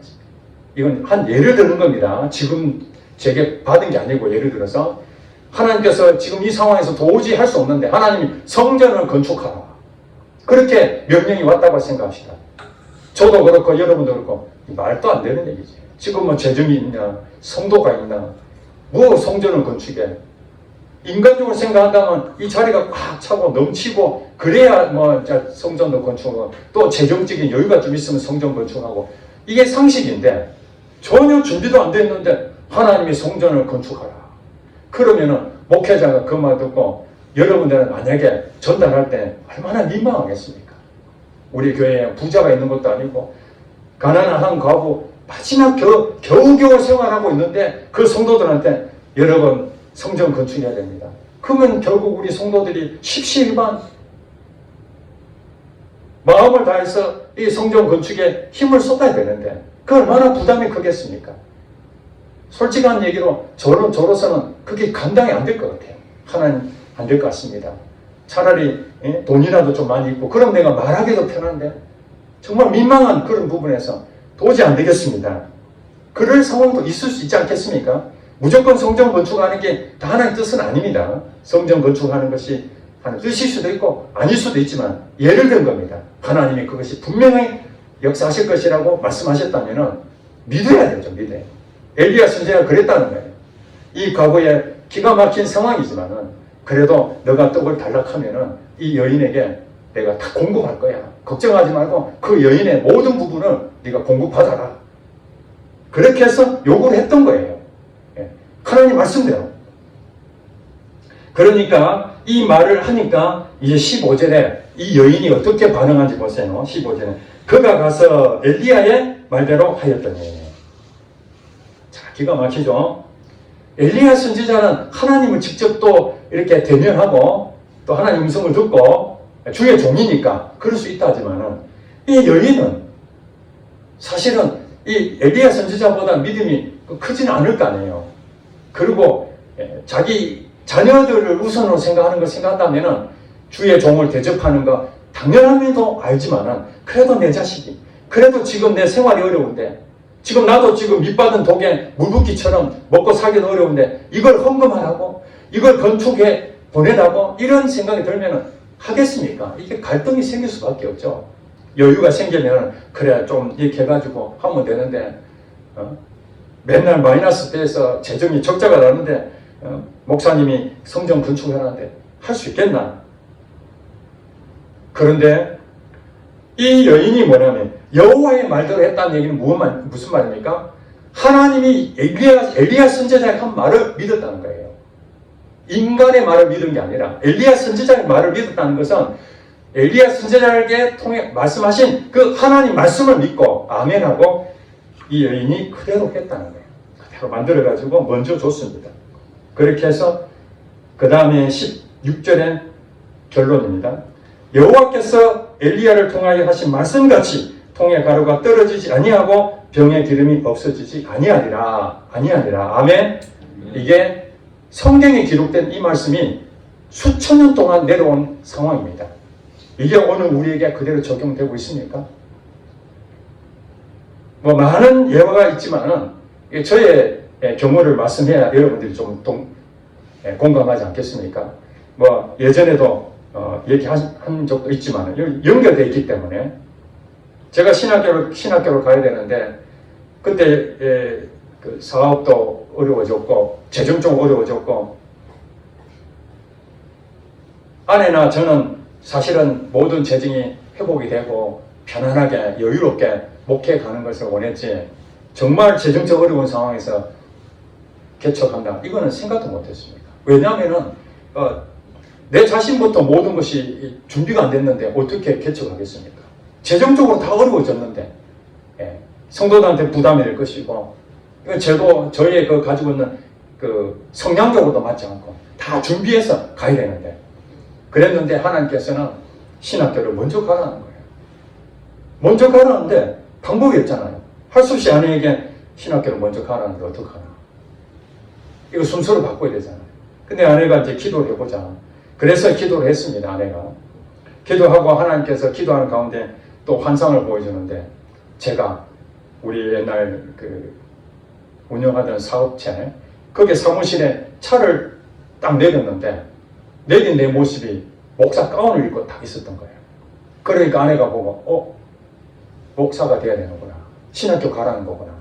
이건 한 예를 드는 겁니다. 지금 제게 받은 게 아니고 예를 들어서, 하나님께서 지금 이 상황에서 도저히 할 수 없는데, 하나님이 성전을 건축하라. 그렇게 명령이 왔다고 생각합시다. 저도 그렇고 여러분도 그렇고 말도 안 되는 얘기지. 지금 뭐 재정이 있냐, 성도가 있나, 뭐 성전을 건축해. 인간적으로 생각한다면 이 자리가 꽉 차고 넘치고 그래야 뭐 성전도 건축하고 또 재정적인 여유가 좀 있으면 성전 건축하고, 이게 상식인데 전혀 준비도 안 돼 있는데 하나님이 성전을 건축하라. 그러면은 목회자가 그 말 듣고 여러분들은 만약에 전달할 때 얼마나 민망하겠습니까? 우리 교회에 부자가 있는 것도 아니고 가난한 한 가구 마지막 겨우겨우 생활하고 있는데 그 성도들한테 여러분 성전 건축해야 됩니다. 그러면 결국 우리 성도들이 십시일반 마음을 다해서 이 성전 건축에 힘을 쏟아야 되는데 그 얼마나 부담이 크겠습니까? 솔직한 얘기로 저로서는 그게 감당이 안 될 것 같아요. 하나님 안 될 것 같습니다. 차라리 돈이라도 좀 많이 있고 그럼 내가 말하기도 편한데 정말 민망한 그런 부분에서 도저히 안 되겠습니다. 그럴 상황도 있을 수 있지 않겠습니까? 무조건 성전 건축하는 게 다 하나님 뜻은 아닙니다. 성전 건축하는 것이 하나님 뜻일 수도 있고 아닐 수도 있지만 예를 든 겁니다. 하나님이 그것이 분명히 역사하실 것이라고 말씀하셨다면 믿어야 되죠. 믿어야. 엘리야 선지자가 그랬다는 거예요. 이 과거에 기가 막힌 상황이지만은 그래도 너가 떡을 달라하면은 이 여인에게 내가 다 공급할 거야. 걱정하지 말고 그 여인의 모든 부분을 네가 공급받아라. 그렇게 해서 요구를 했던 거예요. 하나님 말씀대로. 그러니까 이 말을 하니까 이제 15절에 이 여인이 어떻게 반응한지 보세요. 15절에 그가 가서 엘리야의 말대로 하였더니. 자, 기가 막히죠. 엘리야 선지자는 하나님을 직접 또 이렇게 대면하고 또 하나님 음성을 듣고 주의 종이니까 그럴 수 있다 하지만은 이 여인은 사실은 이 엘리야 선지자보다 믿음이 크지는 않을 거 아니에요. 그리고 자기 자녀들을 우선으로 생각하는 걸 생각한다면은 주의 종을 대접하는 거 당연함에도 알지만은 그래도 내 자식이 그래도 지금 내 생활이 어려운데 지금 나도 지금 밑받은 독에 물붓기처럼 먹고 살기도 어려운데 이걸 헌금하라고 이걸 건축해 보내라고 이런 생각이 들면은 하겠습니까? 이게 갈등이 생길 수밖에 없죠. 여유가 생기면 그래 좀 이렇게 해가지고 하면 되는데 맨날 마이너스 때에서 재정이 적자가 나는데 목사님이 성전 건축하라는데 할 수 있겠나? 그런데 이 여인이 뭐냐면 여호와의 말대로 했다는 얘기는 무슨 말입니까? 하나님이 엘리야 선지자의 한 말을 믿었다는 거예요. 인간의 말을 믿은 게 아니라 엘리야 선지자의 말을 믿었다는 것은 엘리야 선지자에게 통해 말씀하신 그 하나님 말씀을 믿고 아멘하고 이 여인이 그대로 했다는 거예요. 그대로 만들어가지고 먼저 줬습니다. 그렇게 해서 그 다음에 16절의 결론입니다. 여호와께서 엘리야를 통하여 하신 말씀같이 통의 가루가 떨어지지 아니하고 병의 기름이 없어지지 아니하리라. 아멘. 이게 성경에 기록된 이 말씀이 수천 년 동안 내려온 상황입니다. 이게 오늘 우리에게 그대로 적용되고 있습니까? 뭐 많은 예화가 있지만은 저의 경우를 말씀해야 여러분들이 좀 공감하지 않겠습니까? 뭐 예전에도 얘기한 적도 있지만 연결되어 있기 때문에 제가 신학교를 가야 되는데 그때 그 사업도 어려워졌고 재정적으로 어려워졌고 아내나 저는 사실은 모든 재정이 회복이 되고 편안하게 여유롭게 목회에 가는 것을 원했지 정말 재정적 어려운 상황에서 개척한다 이거는 생각도 못했습니다. 왜냐하면은 내 자신부터 모든 것이 준비가 안 됐는데 어떻게 개척하겠습니까? 재정적으로 다 어려워졌는데 성도들한테 부담이 될 것이고 이건 저희의 가지고 있는 그 성향적으로도 맞지 않고 다 준비해서 가야 되는데 그랬는데 하나님께서는 신학교를 먼저 가라는 거예요. 먼저 가라는데 방법이 없잖아요. 할 수 없이 아내에게 신학교를 먼저 가라는데 어떡하나. 이거 순서를 바꿔야 되잖아요. 근데 아내가 이제 기도를 해보자. 그래서 기도를 했습니다. 아내가. 기도하고 하나님께서 기도하는 가운데 또 환상을 보여주는데 제가 우리 옛날 그 운영하던 사업체 거기 사무실에 차를 딱 내렸는데 내린 내 모습이 목사 가운을 입고 딱 있었던 거예요. 그러니까 아내가 보고 목사가 돼야 되는구나. 신학교 가라는 거구나.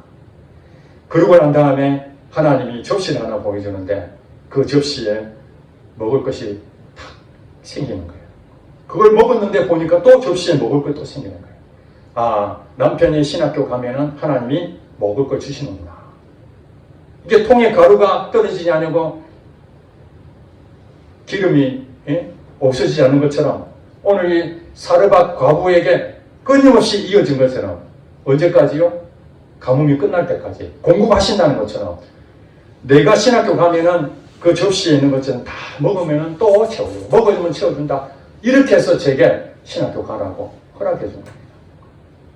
그러고 난 다음에 하나님이 접시를 하나 보여주는데 그 접시에 먹을 것이 탁 생기는 거예요. 그걸 먹었는데 보니까 또 접시에 먹을 것 또 생기는 거예요. 아, 남편이 신학교 가면은 하나님이 먹을 걸 주시는구나. 이게 통에 가루가 떨어지지 않고 기름이 없어지지 않는 것처럼 오늘 이 사르밧 과부에게 끊임없이 이어진 것처럼 언제까지요? 가뭄이 끝날 때까지 공급하신다는 것처럼 내가 신학교 가면은 그 접시에 있는 것처럼 다 먹으면 또 채워주고 먹어주면 채워준다. 이렇게 해서 제게 신학교 가라고 허락해 줍니다.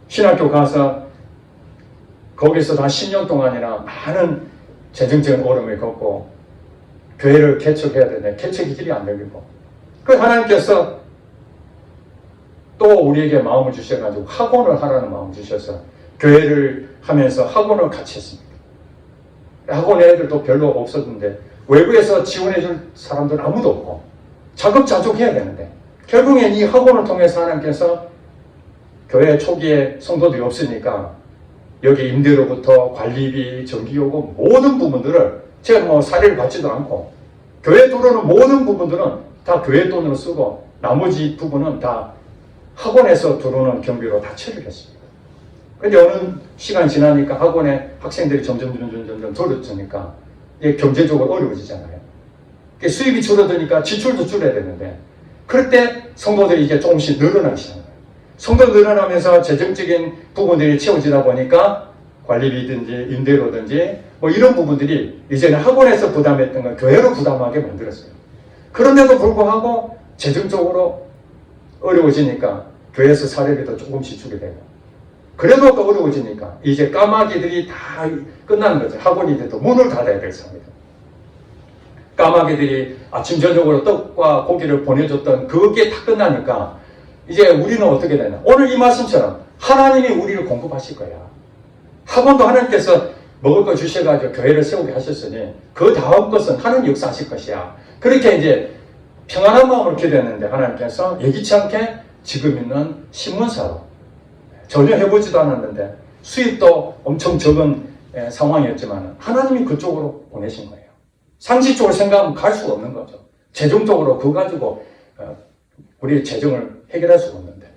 신학교 가서 거기서도 한 10년 동안이나 많은 재정적인 어려움을 겪고 교회를 개척해야 되는데 개척이 길이 안 열리고 그 하나님께서 또 우리에게 마음을 주셔가지고 학원을 하라는 마음을 주셔서 교회를 하면서 학원을 같이 했습니다. 학원 애들도 별로 없었는데 외부에서 지원해 줄 사람들은 아무도 없고 자급자족해야 되는데 결국엔 이 학원을 통해서 하나님께서 교회 초기에 성도들이 없으니까 여기 임대료부터 관리비, 전기요금 모든 부분들을 제가 뭐 사례를 받지도 않고 교회 들어오는 모든 부분들은 다 교회 돈으로 쓰고 나머지 부분은 다 학원에서 들어오는 경비로 다 처리를 했습니다. 그런데 어느 시간이 지나니까 학원에 학생들이 점점 줄어드니까 이게 경제적으로 어려워지잖아요. 수입이 줄어드니까 지출도 줄여야 되는데 그럴 때 성도들이 이제 조금씩 늘어나기 시작합니다. 성도 늘어나면서 재정적인 부분들이 채워지다 보니까 관리비든지 임대료든지 뭐 이런 부분들이 이제는 학원에서 부담했던 걸 교회로 부담하게 만들었어요. 그런데도 불구하고 재정적으로 어려워지니까 교회에서 사례비도 조금씩 주게 되고 그래도 또 어려워지니까 이제 까마귀들이 다 끝나는 거죠. 학원이 돼도 문을 닫아야 될 상황이다. 까마귀들이 아침 저녁으로 떡과 고기를 보내줬던 그게 다 끝나니까 이제 우리는 어떻게 되나? 오늘 이 말씀처럼 하나님이 우리를 공급하실 거야. 학원도 하나님께서 먹을 거 주셔가지고 교회를 세우게 하셨으니 그 다음 것은 하나님 역사하실 것이야. 그렇게 이제 평안한 마음으로 기도했는데 하나님께서 예기치 않게 지금 있는 신문사로 전혀 해보지도 않았는데 수입도 엄청 적은 상황이었지만 하나님이 그쪽으로 보내신 거예요. 상식적으로 생각하면 갈 수가 없는 거죠. 재정적으로 그거 가지고 우리의 재정을 해결할 수가 없는데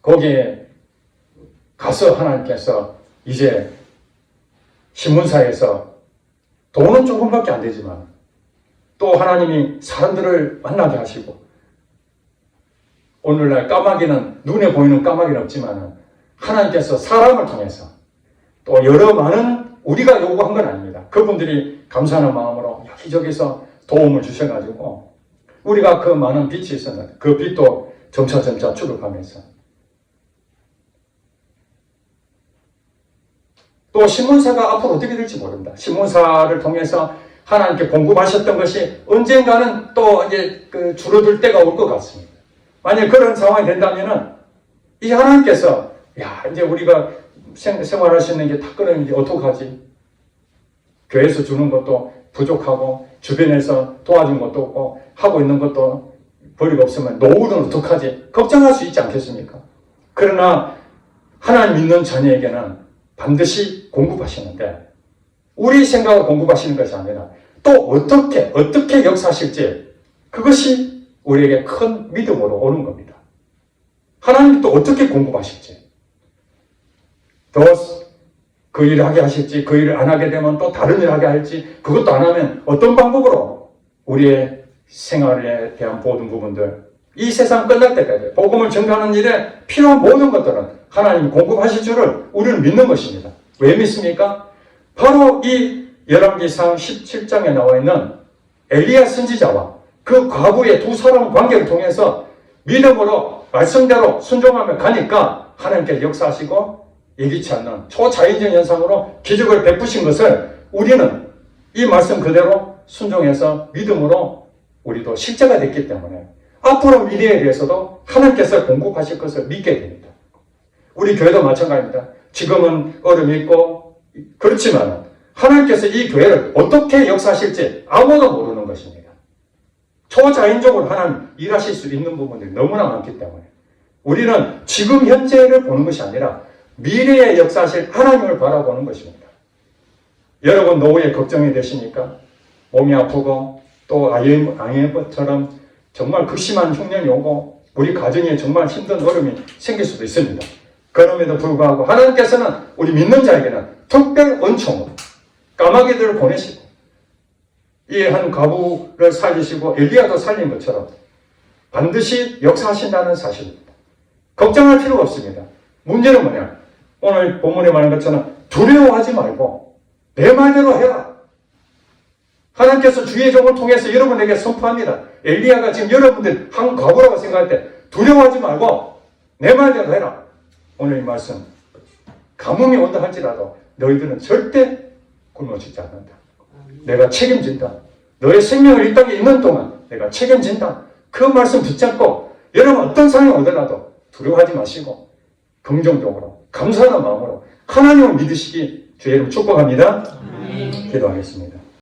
거기에 가서 하나님께서 이제 신문사에서 돈은 조금밖에 안 되지만 또 하나님이 사람들을 만나게 하시고 오늘날 까마귀는 눈에 보이는 까마귀는 없지만 하나님께서 사람을 통해서 또 여러 많은 우리가 요구한 건 아닙니다. 그분들이 감사하는 마음으로 여기저기서 도움을 주셔가지고 우리가 그 많은 빚이 있었는데 그 빚도 점차 줄어가면서 또 신문사가 앞으로 어떻게 될지 모른다. 신문사를 통해서 하나님께 공급하셨던 것이 언젠가는 또 이제 줄어들 때가 올 것 같습니다. 만약 그런 상황이 된다면은 이 하나님께서 이제 우리가 생활할 수 있는 게 다 끊어지는데 어떡하지? 교회에서 주는 것도 부족하고 주변에서 도와준 것도 없고 하고 있는 것도 벌이가 없으면 노후는 어떡하지? 걱정할 수 있지 않겠습니까? 그러나 하나님 믿는 자녀에게는 반드시 공급하시는데 우리 생각을 공급하시는 것이 아니라 또 어떻게 역사하실지 그것이 우리에게 큰 믿음으로 오는 겁니다. 하나님이 또 어떻게 공급하실지 더 그 일을 하게 하실지 그 일을 안 하게 되면 또 다른 일을 하게 할지 그것도 안 하면 어떤 방법으로 우리의 생활에 대한 모든 부분들 이 세상 끝날 때까지 복음을 전가하는 일에 필요한 모든 것들은 하나님이 공급하실 줄을 우리는 믿는 것입니다. 왜 믿습니까? 바로 이 열왕기상 17장에 나와 있는 엘리야 선지자와 그 과부의 두 사람 관계를 통해서 믿음으로 말씀대로 순종하며 가니까 하나님께서 역사하시고 예기치 않는 초자연적 현상으로 기적을 베푸신 것을 우리는 이 말씀 그대로 순종해서 믿음으로 우리도 실제가 됐기 때문에 앞으로 미래에 대해서도 하나님께서 공급하실 것을 믿게 됩니다. 우리 교회도 마찬가지입니다. 지금은 어려움이 있고 그렇지만 하나님께서 이 교회를 어떻게 역사하실지 아무도 모르는 것입니다. 초자연적으로 하나님 일하실 수 있는 부분들이 너무나 많기 때문에 우리는 지금 현재를 보는 것이 아니라 미래에 역사하실 하나님을 바라보는 것입니다. 여러분 노후에 걱정이 되시니까 몸이 아프고 또 아이처럼 정말 극심한 흉년이 오고 우리 가정에 정말 힘든 어려움이 생길 수도 있습니다. 그럼에도 불구하고 하나님께서는 우리 믿는 자에게는 특별 은총으로 까마귀들을 보내시고 이 한 과부를 살리시고 엘리야도 살린 것처럼 반드시 역사하신다는 사실입니다. 걱정할 필요가 없습니다. 문제는 뭐냐? 오늘 본문에 말한 것처럼 두려워하지 말고 내 말대로 해라. 하나님께서 주의 종을 통해서 여러분에게 선포합니다. 엘리야가 지금 여러분들 한 과부라고 생각할 때 두려워하지 말고 내 말대로 해라. 오늘 이 말씀, 가뭄이 온다 할지라도 너희들은 절대 굶어 죽지 않는다. 내가 책임진다. 너의 생명을 이 땅에 있는 동안 내가 책임진다. 그 말씀 붙잡고 여러분 어떤 상황이 오더라도 두려워하지 마시고 긍정적으로 감사하는 마음으로 하나님을 믿으시기 주의 이름 축복합니다. 기도하겠습니다.